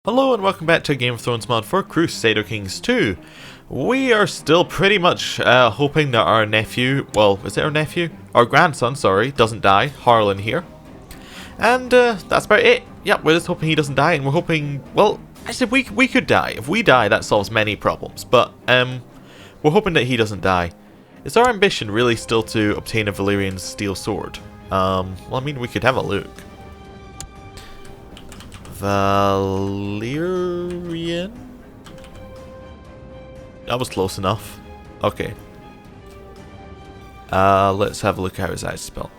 Hello and welcome back to a Game of Thrones mod for Crusader Kings 2. We are still pretty much hoping that our nephew, well, is it our nephew? Our grandson, sorry, doesn't die. Harlan here. And that's about it. Yep, we're just hoping he doesn't die, and we're hoping, well, actually we could die. If we die, that solves many problems, but we're hoping that he doesn't die. Is our ambition really still to obtain a Valyrian steel sword? Well, I mean, we could have a look. Valyrian? That was close enough. Okay. Let's have a look at how it's actually spelled.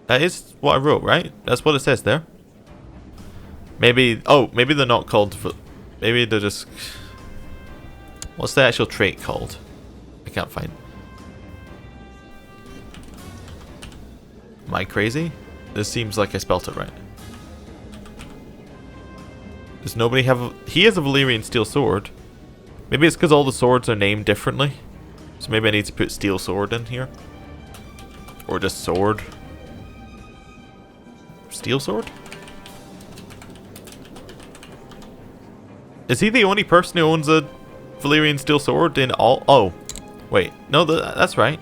That is what I wrote, right? That's what it says there. Maybe, oh, maybe they're not called, maybe they're just, what's the actual trait called? I can't find. Am I crazy? This seems like I spelt it right. Does nobody have he has a Valyrian steel sword. Maybe it's because all the swords are named differently. So maybe I need to put steel sword in here. Or just sword. Steel sword? Is he the only person who owns a Valyrian steel sword in all? Oh. Wait. No, that's right.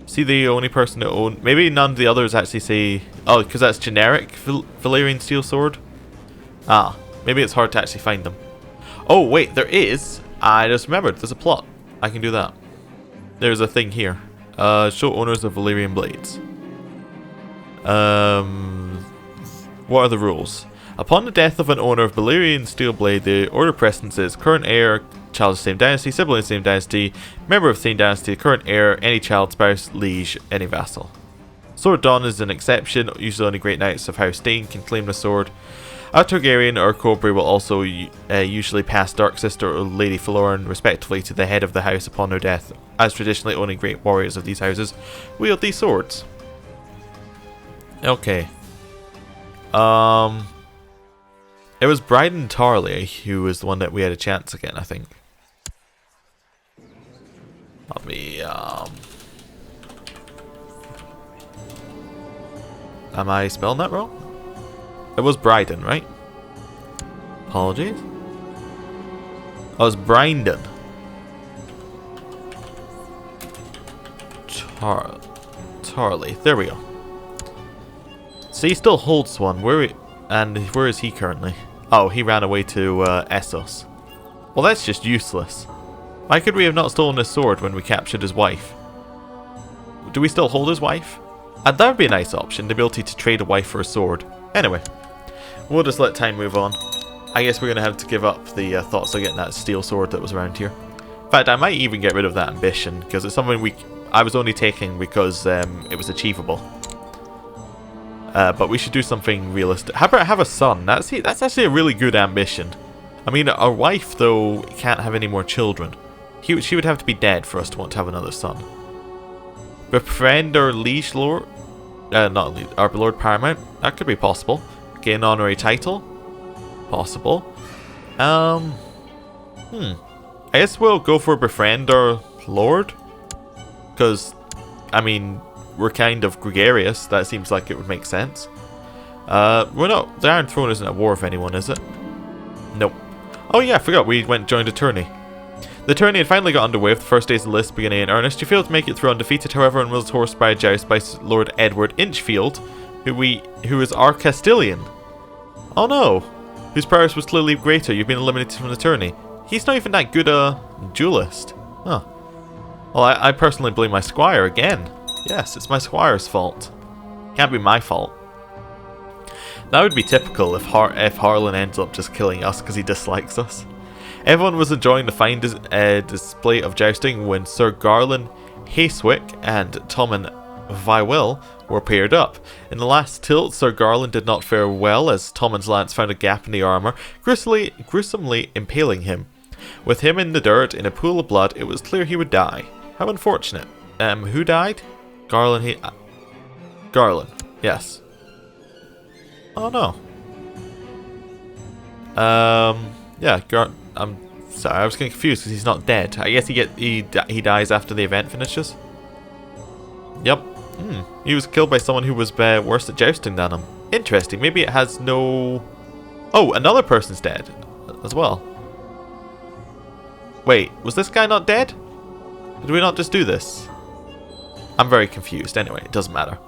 Is he the only person to own? Maybe none of the others actually say. Oh, because that's generic Valyrian steel sword. Ah, maybe it's hard to actually find them. Oh wait, there is. I just remembered. There's a plot. I can do that. There's a thing here. Show owners of Valyrian blades. What are the rules? Upon the death of an owner of Valyrian steel blade, the order of precedence is current heir, child of the same dynasty, sibling of the same dynasty, member of the same dynasty, current heir, any child, spouse, liege, any vassal. Sword Dawn is an exception. Usually only great knights of House Dane can claim the sword. A Targaryen or Cobra will also usually pass Dark Sister or Lady Faloran respectively to the head of the house upon their death, as traditionally only great warriors of these houses wield these swords. Okay. It was Bryden Tarley who was the one that we had a chance again, I think. Let me, am I spelling that wrong? It was Bryden, right? Apologies. Oh, it's Bryden. Tarley. There we go. So he still holds one. And where is he currently? Oh, he ran away to Essos. Well, that's just useless. Why could we have not stolen his sword when we captured his wife? Do we still hold his wife? That would be a nice option, the ability to trade a wife for a sword. Anyway, we'll just let time move on. I guess we're going to have to give up the thoughts of getting that steel sword that was around here. In fact, I might even get rid of that ambition, because it's something I was only taking because it was achievable. But we should do something realistic. How about have a son? That's actually a really good ambition. I mean, our wife, though, can't have any more children. She would have to be dead for us to want to have another son. Befriend our liege lord? Not liege, our Lord Paramount? That could be possible. Gain an honorary title? Possible. I guess we'll go for befriend our lord. Because, I mean, we're kind of gregarious. That seems like it would make sense. We're not. The Iron Throne isn't at war with anyone, is it? Nope. Oh yeah, I forgot we went and joined a tourney. The tourney had finally got underway with the first days of the list beginning in earnest. You failed to make it through undefeated, however, and was horsed by a joust by Lord Edward Inchfield, who is our Castilian. Oh no! Whose prowess was clearly greater. You've been eliminated from the tourney. He's not even that good a duelist. Huh. Well, I personally blame my squire again. Yes, it's my squire's fault. Can't be my fault. That would be typical if Harlan ends up just killing us because he dislikes us. Everyone was enjoying the fine display of jousting when Sir Garland Hayswick and Tommen Viwyll were paired up. In the last tilt, Sir Garland did not fare well as Tommen's lance found a gap in the armour, gruesomely impaling him. With him in the dirt in a pool of blood, it was clear he would die. How unfortunate. Who died? Garland. Yes. Oh no. Yeah. I'm sorry. I was getting confused because he's not dead. I guess he dies after the event finishes. Yep. He was killed by someone who was worse at jousting than him. Interesting. Maybe it has no... Oh, another person's dead as well. Wait, was this guy not dead? Did we not just do this? I'm very confused. Anyway, it doesn't matter.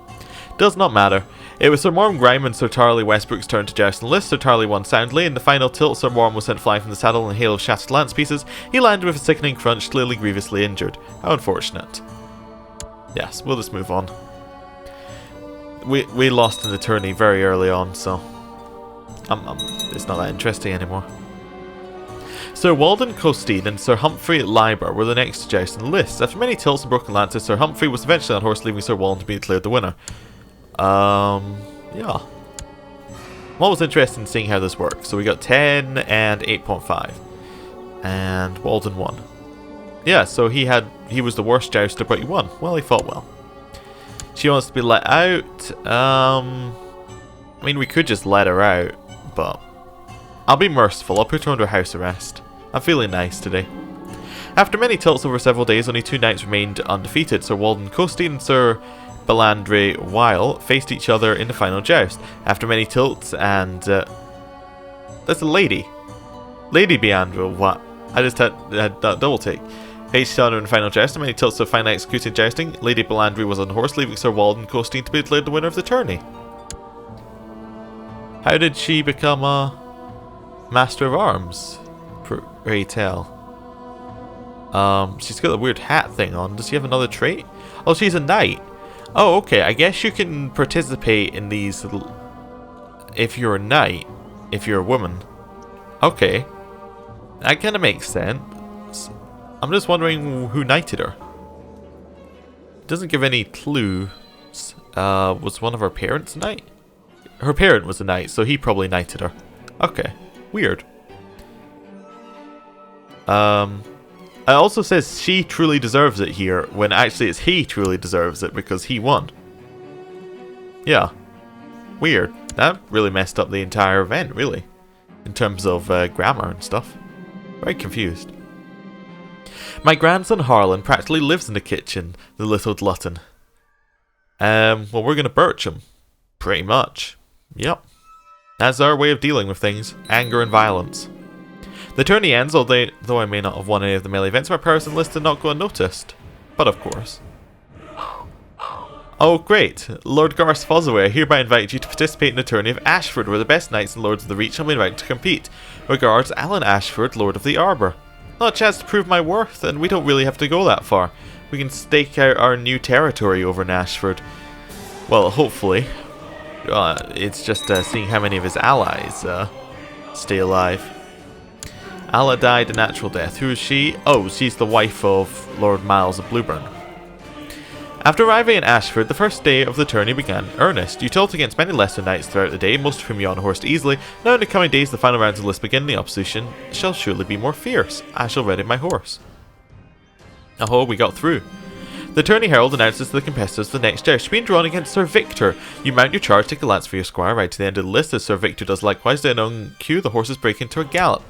Does not matter. It was Sir Morm Grime and Sir Tarley Westbrook's turn to joust in the list. Sir Tarley won soundly. In the final tilt, Sir Morm was sent flying from the saddle in a hail of shattered lance pieces. He landed with a sickening crunch, clearly grievously injured. How unfortunate. Yes, we'll just move on. We lost in the tourney very early on, so it's not that interesting anymore. Sir Walden Costine and Sir Humphrey Liber were the next to joust in the list. After many tilts and broken lances, Sir Humphrey was eventually on horse, leaving Sir Walden to be declared the winner. Yeah. I'm always interested in seeing how this works. So we got 10 and 8.5. And Walden won. Yeah, so he was the worst jouster, but he won. Well, he fought well. She wants to be let out. I mean, we could just let her out, but I'll be merciful. I'll put her under house arrest. I'm feeling nice today. After many tilts over several days, only 2 knights remained undefeated. Sir Walden Costine and Sir Belandre Weil faced each other in the final joust. After many tilts and... that's a lady. Lady Beandro, what? I just had that double take. Faced each other in the final joust. After many tilts of finally executing jousting, Lady Belandre was on horse, leaving Sir Walden Costine to be declared the winner of the tourney. How did she become a Master of Arms? Pray tell. She's got a weird hat thing on. Does she have another trait? Oh, she's a knight. Oh, okay. I guess you can participate in these if you're a knight, if you're a woman. Okay. That kind of makes sense. I'm just wondering who knighted her. It doesn't give any clues. Was one of her parents a knight? Her parent was a knight, so he probably knighted her. Okay. Weird. It also says she truly deserves it here, when actually it's he truly deserves it because he won. Yeah. Weird. That really messed up the entire event, really. In terms of grammar and stuff. Very confused. My grandson Harlan practically lives in the kitchen, the little glutton. Well, we're gonna birch him. Pretty much. Yep. That's our way of dealing with things. Anger and violence. The tourney ends, though I may not have won any of the melee events, my person list did not go unnoticed. But of course. Oh great, Lord House Fossoway, I hereby invite you to participate in the tourney of Ashford, where the best knights and lords of the Reach shall be invited to compete. Regards, Alan Ashford, Lord of the Arbor. Not a chance to prove my worth, and we don't really have to go that far. We can stake out our new territory over in Ashford. Well, hopefully. It's just seeing how many of his allies stay alive. Alla died a natural death. Who is she? Oh, she's the wife of Lord Miles of Blueburn. After arriving in Ashford, the first day of the tourney began in earnest. You tilt against many lesser knights throughout the day, most of whom you unhorsed easily. Now in the coming days, the final rounds of the list begin. The opposition shall surely be more fierce. I shall ready my horse. Oh, we got through. The tourney herald announces to the competitors the next joust. You've been drawn against Sir Victor. You mount your charge, take a lance for your squire, right to the end of the list. As Sir Victor does likewise, then on cue, the horses break into a gallop.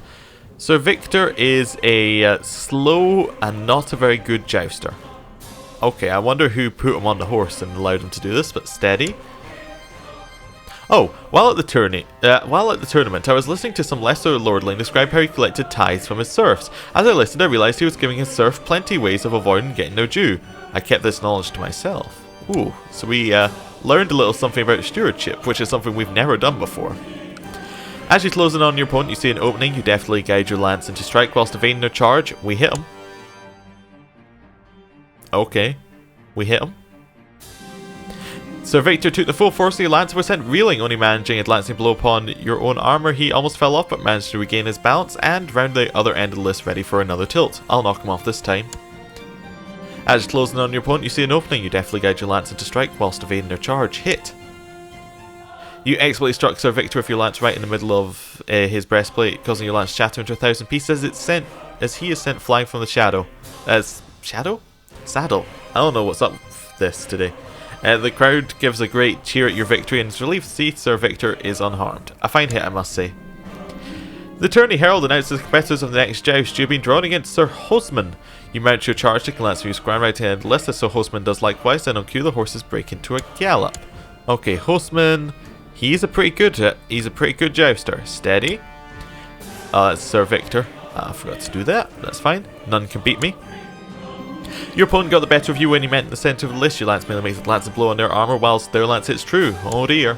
Sir Victor is a slow and not a very good jouster. Okay, I wonder who put him on the horse and allowed him to do this, but steady. Oh, while at the tournament, I was listening to some lesser lordling describe how he collected tithes from his serfs. As I listened, I realised he was giving his serf plenty ways of avoiding getting their due. I kept this knowledge to myself. Ooh, so we learned a little something about stewardship, which is something we've never done before. As you close in on your opponent, you see an opening. You deftly guide your lance into strike whilst evading their charge. We hit him. Okay, we hit him. Sir Victor took the full force of your lance and was sent reeling, only managing a glancing blow upon your own armour. He almost fell off, but managed to regain his balance and round the other end of the list ready for another tilt. I'll knock him off this time. As you close in on your opponent, you see an opening. You deftly guide your lance into strike whilst evading their charge. Hit. You exploitly struck Sir Victor with your lance right in the middle of his breastplate, causing your lance to shatter into 1,000 pieces as he is sent flying from the shadow. Shadow? Saddle. I don't know what's up with this today. The crowd gives a great cheer at your victory and is relieved to see Sir Victor is unharmed. A fine hit, I must say. The tourney herald announces the competitors of the next joust. You have been drawn against Sir Hosman. You mount your charge, take a lance from your square right to the end of the list. As Sir Hosman does likewise, then on cue the horses break into a gallop. Okay, Hosman, He's a pretty good jouster. Steady. That's Sir Victor. I forgot to do that. That's fine. None can beat me. Your opponent got the better of you when you met in the centre of the list. Your lance melee makes the lance blow on their armour whilst their lance hits true. Oh dear.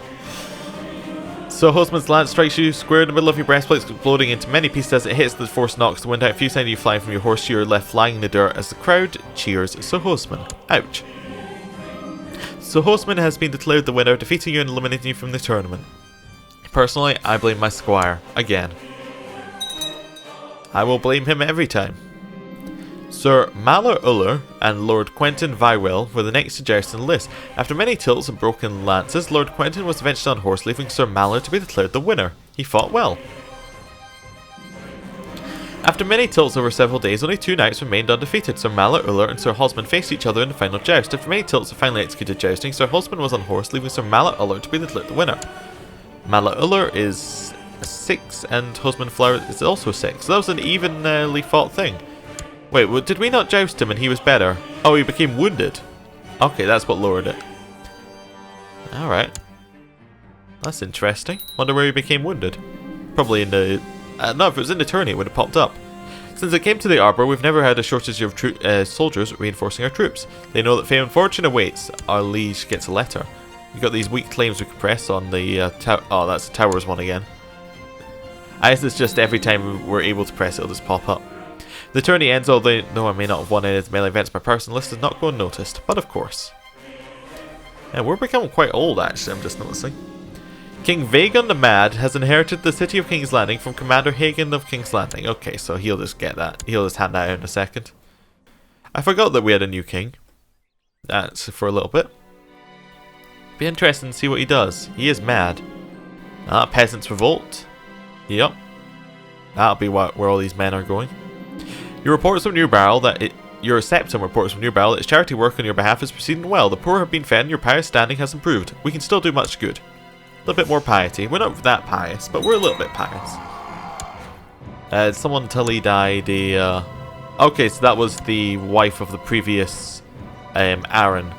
So Hostman's lance strikes you square in the middle of your breastplate, exploding into many pieces as it hits. The force knocks the wind out. A few send you flying from your horse to your left, flying in the dirt as the crowd cheers Sir Hostman. Ouch. So Hostman has been declared the winner, defeating you and eliminating you from the tournament. Personally, I blame my squire. Again. I will blame him every time. Sir Malar Uller and Lord Quentin Vywell were the next to joust in the list. After many tilts and broken lances, Lord Quentin was eventually on horse, leaving Sir Malar to be declared the winner. He fought well. After many tilts over several days, only 2 knights remained undefeated. Sir Malar Uller and Sir Hosman faced each other in the final joust. After many tilts of finally executed jousting, Sir Hosman was on horse, leaving Sir Malar Uller to be declared the winner. Malar Uller is 6 and Hosman Flower is also 6. So that was an evenly fought thing. Wait, well, did we not joust him and he was better? Oh, he became wounded. Okay, that's what lowered it. Alright. That's interesting. Wonder where he became wounded. Probably in the... no, if it was in the tourney, it would have popped up. Since it came to the Arbor, we've never had a shortage of soldiers reinforcing our troops. They know that fame and fortune awaits. Our liege gets a letter. We've got these weak claims we can press on the oh, that's the Towers one again. I guess it's just every time we're able to press it, it'll just pop up. The tourney ends, although I may not have won any of the melee events, my personal list does not go unnoticed, but of course. And we're becoming quite old, actually, I'm just noticing. King Vagon the Mad has inherited the city of King's Landing from Commander Hagen of King's Landing. Okay, so he'll just get that. He'll just hand that out in a second. I forgot that we had a new king. That's for a little bit. Be interesting to see what he does. He is mad. Peasants revolt. Yep. That'll be where all these men are going. Your reports from New Barrel that your septum reports from New Barrel that its charity work on your behalf is proceeding well. The poor have been fed and your pious standing has improved. We can still do much good. A little bit more piety. We're not that pious, but we're a little bit pious. Someone Tully died. Okay, so that was the wife of the previous Aaron.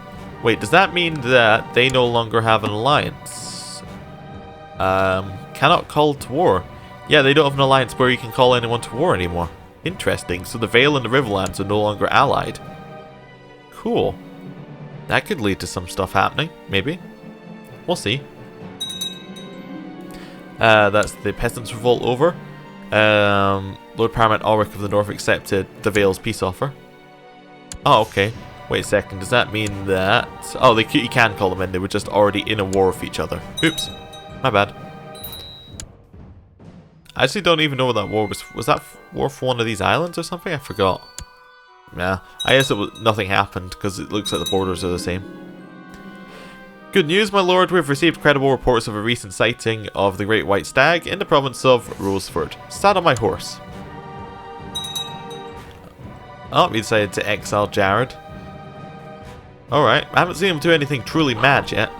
Wait, does that mean that they no longer have an alliance? Cannot call to war. Yeah, they don't have an alliance where you can call anyone to war anymore. Interesting. So the Vale and the Riverlands are no longer allied. Cool. That could lead to some stuff happening, maybe. We'll see. That's the Peasants' Revolt over. Lord Paramount Ulrich of the North accepted the Vale's peace offer. Oh, okay. Wait a second. Does that mean that... Oh, you can call them in. They were just already in a war with each other. Oops. My bad. I actually don't even know what that war was. Was that war for one of these islands or something? I forgot. Yeah, I guess nothing happened because it looks like the borders are the same. Good news, my lord. We've received credible reports of a recent sighting of the Great White Stag in the province of Roseford. Sat on my horse. Oh, we decided to exile Jared. Alright, I haven't seen him do anything truly mad yet.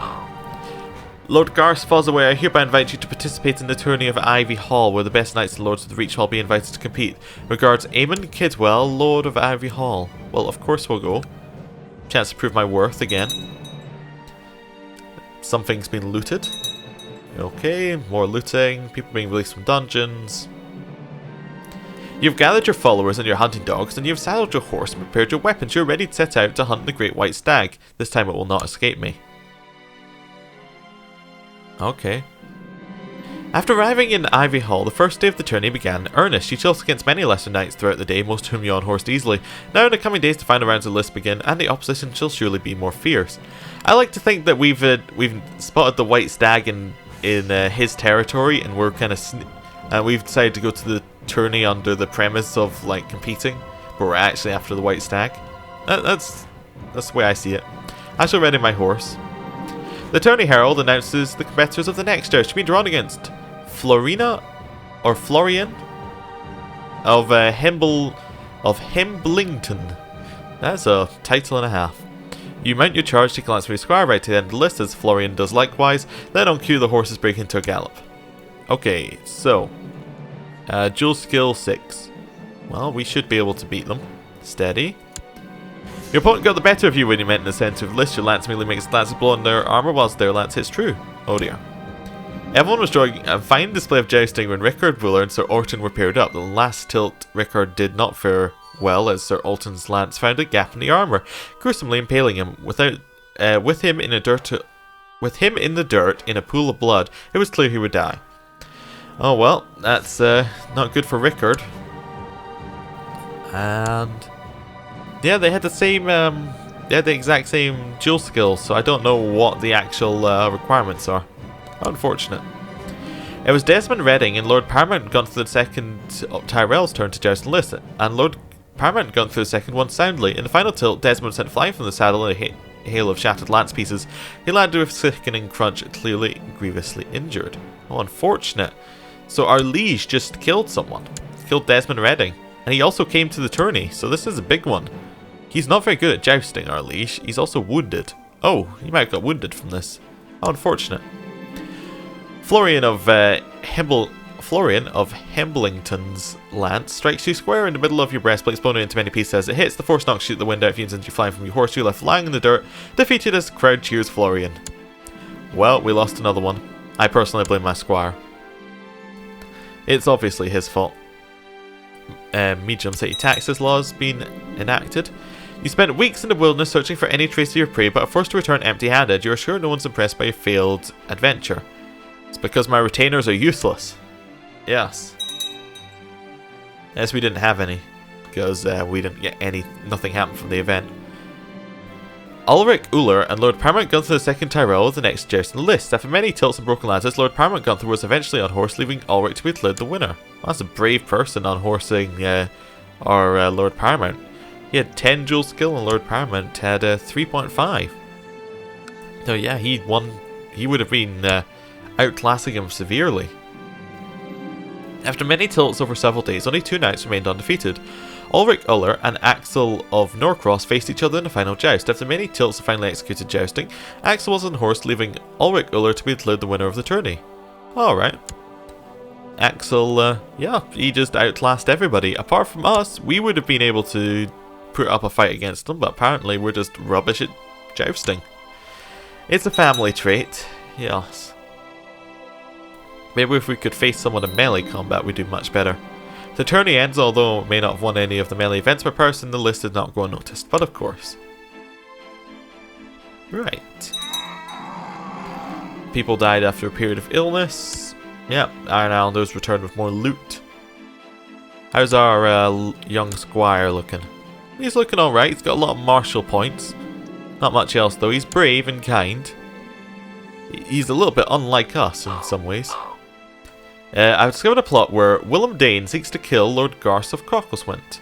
Lord House Fossoway, I hereby invite you to participate in the tourney of Ivy Hall, where the best knights and lords of the Reach will be invited to compete. Regards, Eamon Kidwell, Lord of Ivy Hall. Well, of course we'll go. Chance to prove my worth again. Something's been looted. Okay, more looting. People being released from dungeons. You've gathered your followers and your hunting dogs, and you've saddled your horse and prepared your weapons. You're ready to set out to hunt the Great White Stag. This time it will not escape me. Okay. After arriving in Ivy Hall, the first day of the tourney began in earnest. You chased against many lesser knights throughout the day, most of whom you unhorsed easily. Now in the coming days the final rounds of the list begin, and the opposition shall surely be more fierce. I like to think that we've spotted the White Stag in his territory, and we're kind of we've decided to go to the tourney under the premise of like competing, but we're actually after the White Stag. That's the way I see it. I shall ready my horse. The Tourney Herald announces the competitors of the next joust to be drawn against Florina or Florian of Hemblington. That's a title and a half. You mount your charge, take a lance from your squire right to the end of the list as Florian does likewise. Then on cue the horses break into a gallop. Okay, so dual skill 6. Well, we should be able to beat them. Steady. Your opponent got the better of you when you met in the centre of the list. Your lance merely makes the lance blow on their armour whilst their lance hits true. Oh dear. Everyone was drawing a fine display of jousting when Rickard, Wooler, and Sir Orton were paired up. The last tilt, Rickard did not fare well as Sir Orton's lance found a gap in the armour, gruesomely impaling him. With him in the dirt in a pool of blood, it was clear he would die. Oh well, that's not good for Rickard. And yeah, they had the same, they had the exact same duel skills, so I don't know what the actual requirements are. Unfortunate. It was Desmond Redding and Lord Paramount Gunther II Tyrell's turn to joust and list, and Lord Paramount Gunther II won soundly. In the final tilt, Desmond sent flying from the saddle in a hail of shattered lance pieces. He landed with a sickening crunch, clearly grievously injured. Oh, unfortunate. So our liege just killed someone. Killed Desmond Redding. And he also came to the tourney, so this is a big one. He's not very good at jousting, our liege. He's also wounded. Oh, he might have got wounded from this. How unfortunate. Florian of Hemblington's lance strikes you square in the middle of your breastplate, exploding into many pieces. As it hits, the force knocks you out the window, fumes into you flying from your horse. You left lying in the dirt, defeated as the crowd cheers Florian. Well, we lost another one. I personally blame my squire. It's obviously his fault. Medium city taxes laws being enacted. You spent weeks in the wilderness searching for any trace of your prey, but are forced to return empty-handed. You are sure no one's impressed by your failed adventure. It's because my retainers are useless. Yes. Yes, we didn't have any, because we didn't get any. Nothing happened from the event. Ulrich Uller and Lord Paramount Gunther II Tyrell were the next joust in the list. After many tilts and broken lances, Lord Paramount Gunther was eventually on horse, leaving Ulrich to be declared the winner. Well, that's a brave person on horsing our Lord Paramount. He had 10 dual skill and Lord Paramount had 3.5. So yeah, he won. He would have been outclassing him severely. After many tilts over several days, only 2 knights remained undefeated. Ulrich Uller and Axel of Norcross faced each other in the final joust. After many tilts and finally executed jousting, Axel was on horse, leaving Ulrich Uller to be declared the winner of the tourney. Alright. Axel, yeah, he just outclassed everybody. Apart from us, we would have been able to put up a fight against them, but apparently we're just rubbish at jousting. It's a family trait, yes. Maybe if we could face someone in melee combat, we'd do much better. The tourney ends, although it may not have won any of the melee events per person, the list did not go unnoticed, but of course. Right. People died after a period of illness. Yep, Iron Islanders returned with more loot. How's our young squire looking? He's looking alright, he's got a lot of martial points. Not much else though, he's brave and kind. He's a little bit unlike us in some ways. I've discovered a plot where Willem Dane seeks to kill Lord Garth of Crockleswint.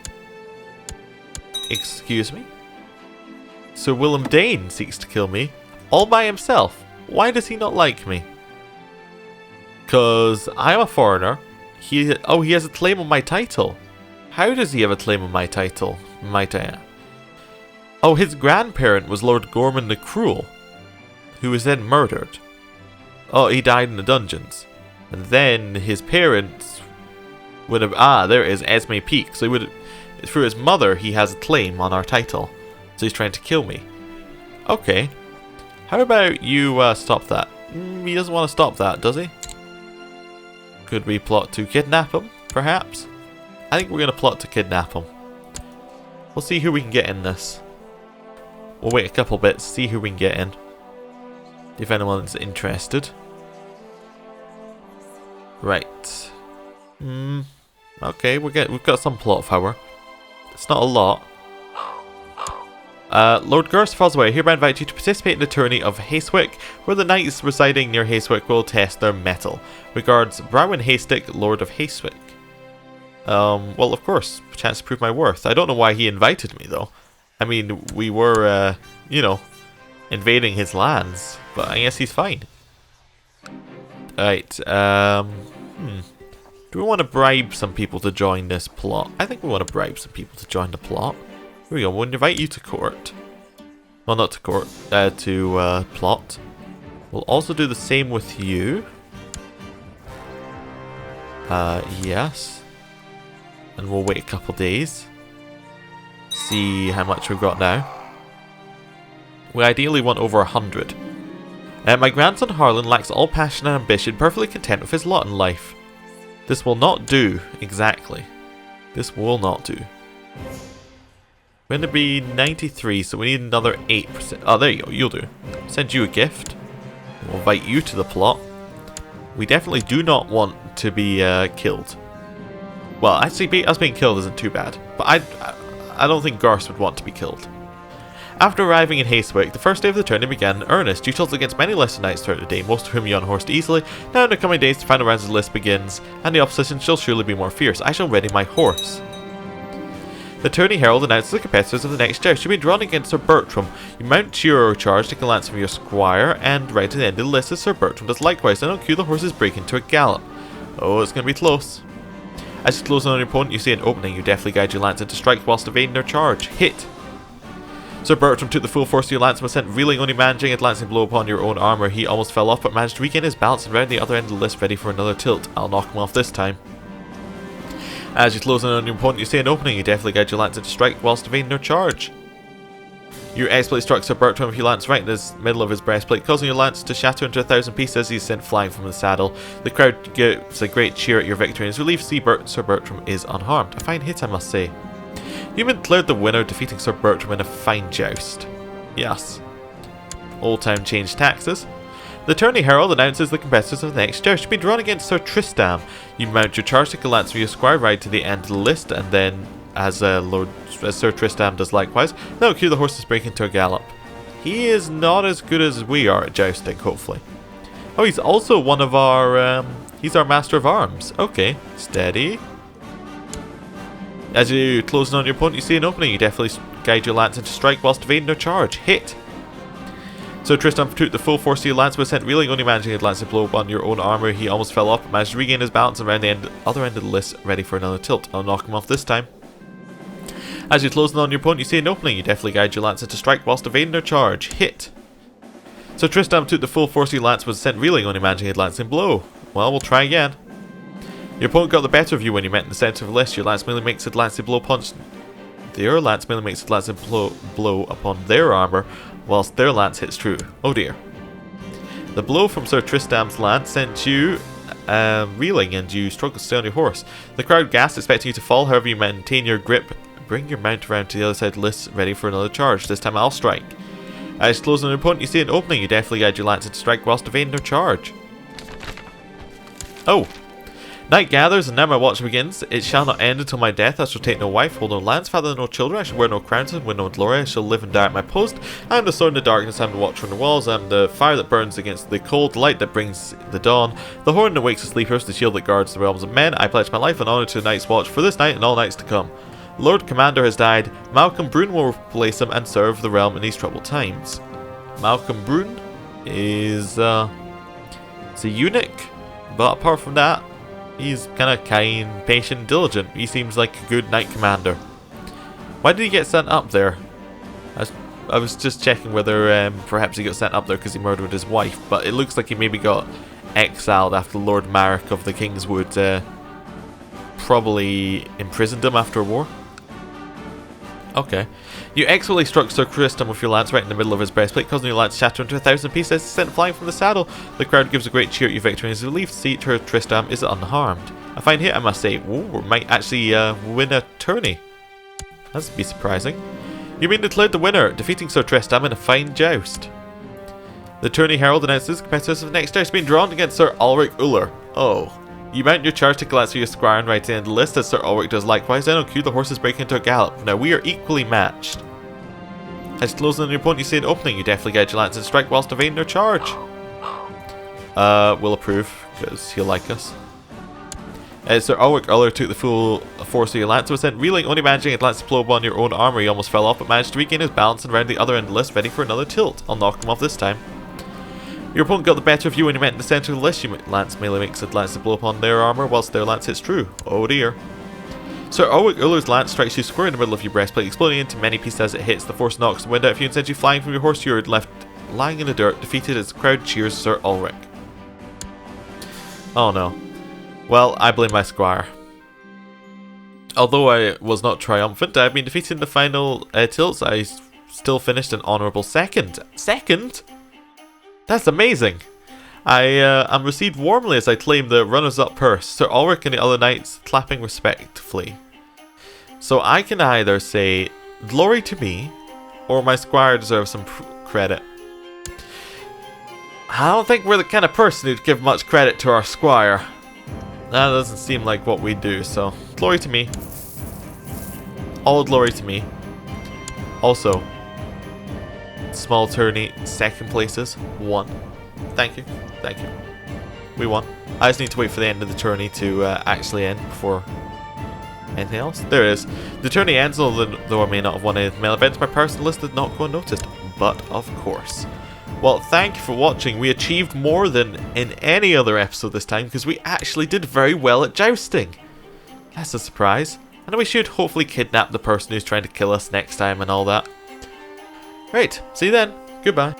Excuse me? Sir Willem Dane seeks to kill me, all by himself. Why does he not like me? Cause I'm a foreigner. He has a claim on my title. How does he have a claim on my title, might I add? Oh, his grandparent was Lord Gorman the Cruel, who was then murdered. Oh, he died in the dungeons. And then his parents would have... there it is, Esme Peak. So he would... Through his mother, he has a claim on our title. So he's trying to kill me. Okay. How about you stop that? He doesn't want to stop that, does he? Could we plot to kidnap him, perhaps? I think we're going to plot to kidnap him. We'll see who we can get in this. We'll wait a couple bits, see who we can get in. If anyone's interested. Right. Okay, we've got some plot power. It's not a lot. Lord House Fossoway, hereby invite you to participate in the tourney of Hayswick, where the knights residing near Hayswick will test their mettle. Regards, Browen Haystick, Lord of Hayswick. Well, of course, chance to prove my worth. I don't know why he invited me, though. I mean, we were, you know, invading his lands, but I guess he's fine. Right, do we want to bribe some people to join this plot? I think we want to bribe some people to join the plot. Here we go, we'll invite you to court. Well, not to court, to plot. We'll also do the same with you. Yes. And we'll wait a couple days. See how much we've got now. We ideally want over 100. My grandson Harlan lacks all passion and ambition, perfectly content with his lot in life. This will not do, exactly. This will not do. We're going to be 93, so we need another 8%. Oh, there you go, you'll do. Send you a gift. We'll invite you to the plot. We definitely do not want to be killed. Well, actually, us being killed isn't too bad. But I don't think Garth would want to be killed. After arriving in Hastewick, the first day of the tourney began in earnest. You chose against many lesser knights throughout the day, most of whom you unhorsed easily. Now in the coming days, the final rounds of the list begins, and the opposition shall surely be more fierce. I shall ready my horse. The tourney herald announces the competitors of the next joust. You've been drawn against Sir Bertram. You mount your charge, take a lance from your squire, and right to the end of the list as Sir Bertram does likewise. Then on cue, the horses break into a gallop. Oh, it's going to be close. As you close on your opponent, you see an opening. You deftly guide your lance into strike whilst evading their charge. Hit. Sir Bertram took the full force of your lance and was sent reeling, only managing a glancing blow upon your own armour. He almost fell off but managed to regain his balance and round the other end of the list ready for another tilt. I'll knock him off this time. As you close in on your opponent, you see an opening. You deftly guide your lance into strike whilst evading their charge. Your exploit struck Sir Bertram with your lance right in the middle of his breastplate, causing your lance to shatter into 1,000 pieces. He's sent flying from the saddle. The crowd gives a great cheer at your victory, and is relieved to see Sir Bertram is unharmed. A fine hit, I must say. You've been declared the winner, defeating Sir Bertram in a fine joust. Yes. Old Town changed taxes. The tourney herald announces the competitors of the next joust. You've been drawn against Sir Tristram. You mount your charge, take a lance from your squire, ride to the end of the list, and then, as Sir Tristram does likewise, now cue the horses break into a gallop. He is not as good as we are at jousting, hopefully. Oh, he's also one of our, he's our master of arms. Okay, steady. As you close in on your opponent, you see an opening. You definitely guide your lance into strike whilst evading their charge. Hit. So Tristram took the full force of your lance, was sent reeling, only managing to lance to blow upon your own armour. He almost fell off, but managed to regain his balance and around the other end of the list, ready for another tilt. I'll knock him off this time. As you close in on your opponent, you see an opening. You definitely guide your lance into strike whilst evading their charge. Hit. So Tristram took the full force of your lance, was sent reeling, only managing to lance and blow. Well, we'll try again. Your opponent got the better of you when you met in the centre of the list. Your lance merely makes a glancing blow punch. Their lance merely makes a glancing blow upon their armour, whilst their lance hits true. Oh dear. The blow from Sir Tristram's lance sent you reeling, and you struggle to stay on your horse. The crowd gasped, expecting you to fall. However, you maintain your grip. Bring your mount around to the other side of the list, ready for another charge. This time I'll strike. As you close on your opponent, you see an opening. You deftly guide your lance into strike whilst evading their charge. Oh. Night gathers, and now my watch begins. It shall not end until my death. I shall take no wife, hold no lands, father no children. I shall wear no crowns and win no glory. I shall live and die at my post. I am the sword in the darkness. I am the watcher on the walls. I am the fire that burns against the cold, the light that brings the dawn, the horn that wakes the sleepers, the shield that guards the realms of men. I pledge my life and honour to the night's watch for this night and all nights to come. Lord Commander has died. Malcolm Brune will replace him and serve the realm in these troubled times. Malcolm Brune is a eunuch, but apart from that, he's kind of kind, patient, diligent. He seems like a good knight commander. Why did he get sent up there? I was just checking whether perhaps he got sent up there because he murdered his wife, but it looks like he maybe got exiled after Lord Marek of the Kingswood probably imprisoned him after a war. Okay. You expertly struck Sir Tristram with your lance right in the middle of his breastplate, causing your lance to shatter into 1,000 pieces, sent flying from the saddle. The crowd gives a great cheer at your victory and is relieved to see Sir Tristram is unharmed. A fine hit, I must say. Ooh, we might actually win a tourney. That'd be surprising. You've been declared the winner, defeating Sir Tristram in a fine joust. The tourney herald announces competitors of the next joust being drawn against Sir Ulrich Uller. Oh. You mount your charge to glance for your squire and right to the end of the list, as Sir Ulrich does likewise. Then on cue, the horses break into a gallop. Now we are equally matched. As you close on your opponent, you see an opening. You deftly guide your lance and strike whilst evading their charge. We'll approve, because he'll like us. Sir Ulrich Uller took the full force of your lance and was sent reeling, only managing a lance to blow upon your own armour. He almost fell off, but managed to regain his balance and round the other end of the list, ready for another tilt. I'll knock him off this time. Your opponent got the better of you when you met in the centre of the list. Your lance merely makes a lance to blow upon their armour, whilst their lance hits true. Oh dear. Sir Ulrich Uller's lance strikes you square in the middle of your breastplate, exploding into many pieces as it hits. The force knocks the wind out of you and sends you flying from your horse. You're left lying in the dirt, defeated as the crowd cheers Sir Ulrich. Oh no. Well, I blame my squire. Although I was not triumphant, I've been defeated in the final tilts. I still finished an honourable second. Second? That's amazing! I'm received warmly as I claim the runners-up purse. Sir Ulrich and the other knights clapping respectfully. So I can either say, glory to me, or my squire deserves some credit. I don't think we're the kind of person who'd give much credit to our squire. That doesn't seem like what we do, so glory to me. All glory to me. Also, small tourney, second places, won. Thank you, thank you. We won. I just need to wait for the end of the tourney to actually end before anything else. There it is. The tourney ends, although I may not have won any of the mail events. My personal list did not go unnoticed, but of course. Well, thank you for watching. We achieved more than in any other episode this time because we actually did very well at jousting. That's a surprise. And we should hopefully kidnap the person who's trying to kill us next time and all that. Right, see you then. Goodbye.